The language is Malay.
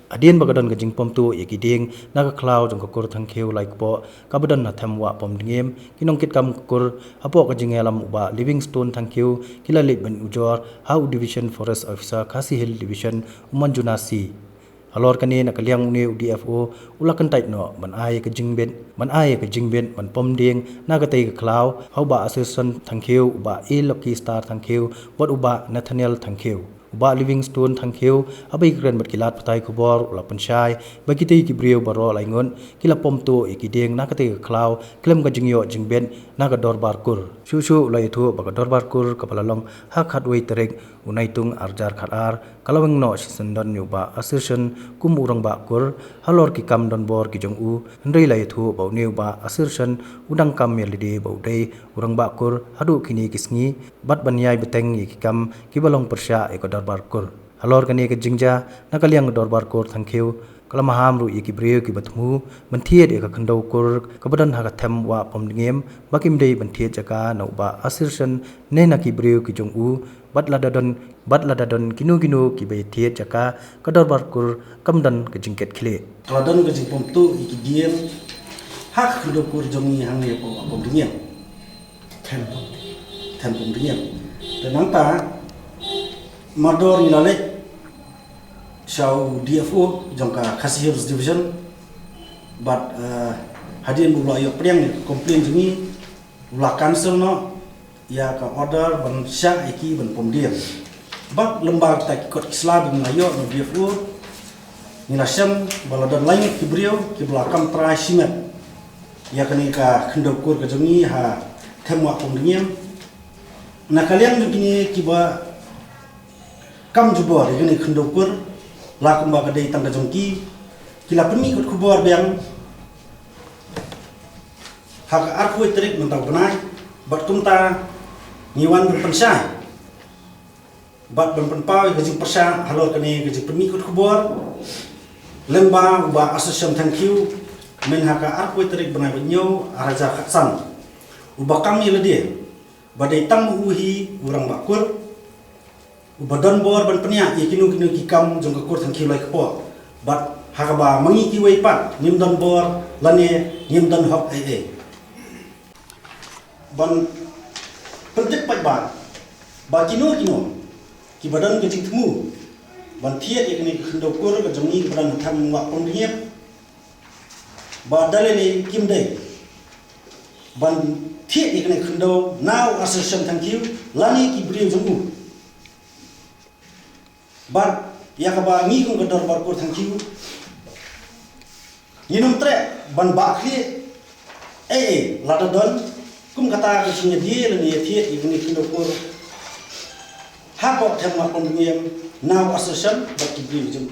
Adien bagadon gajing pom tu yakiding naga cloud jong kur thangkeu like po kabadan na thamwa pom dingem kinong kit kam kur apo gajing elam uba Livingstone thangkeu kila lit ban ujor how division forest officer Khasi Hill division umanjunasi alor kani na kaliang uni UDFO ulakan tait no man ai ka jingbet man pom ding naga tei ka cloud how ba assistant thangkeu uba e lucky star thangkeu wat uba Nathaniel thangkeu uba Livingstone thangkeu abai kren bat kilat patai kubor ula panchai bagi tei ki brio baro laingon kila pom tu ikideng na kate klau klem ga jingyo jingben na ga dorbar kur su ulai thu baga dorbar kur kapalalong ha khatwei terek unai tung arjar khatar kalaweng no sisendon yuba assertion kum urang ba kur halor ki kam don bor ki jong u ndrei lai thu bau neu ba assertion udang kam melide bau dei urang ba kur hadu kini kisngi bat banyai beteng ki kam ki balong persya e dorbar kur halor kani ke jingja nakaliang dorbar kur thangkeu kalamaham ru iki breu ki batmu menthiet e ka khandau kur kabadan ha ka them wa pomdingem bakim dei menthiet jaka no ba asirsan ne na ki breu ki jong u batladadon kinu ki be thiet jaka ka dorbar kur kamdan ke jingket khile tladon ke jingpom tu iki diem hak khandau kur jongi hangne ko pomdingem them pomdingem tenanta Mador Nilale Shau DFO jangka Khasi Hills Division but hadian bula ayok priang komplain jengi bula cancel no ya ka order ban sya iki ban pomdiam but lembaga ta kikot Islam bin ayok no DFO nilasam baladan lain kibriau ki bula kam tra simet ya kani ka khendokur ka jengi ha themwa pomdiam na kalian begini kiba kam jubor ini khendokur lakum ba kadai tangga jongki kila pemi kut kubor biang hak arku terik mentau benai bat kumta niwan berpensai bat berpenpau gaji persa halor kani gaji pemi kut kubor lemba ba asosiam thank you men hak arku terik benai benyo araja khatsan uba kami ledie badai tang uhi urang bakur ubadon bor ban penia kinu kikam jong kur thangki lai kpo bat hakaba mangi ki wei pat nimdon bor lane nimdon hok ban pentek pat ba kinu ki badan ke jingtmu ban thiet ikni khindo kur ka jongi badan tham wa pondhiep ba dalele kimde ban thiet ikni khindo now association thank you lani ki brio jongu but yakaba ngi kung gador barkur thank you yinum tre ban bakhi ladadon kum kata ke sinya die le ne thiet igni kindokur ha bo themma pondiem now association but ki bri jeng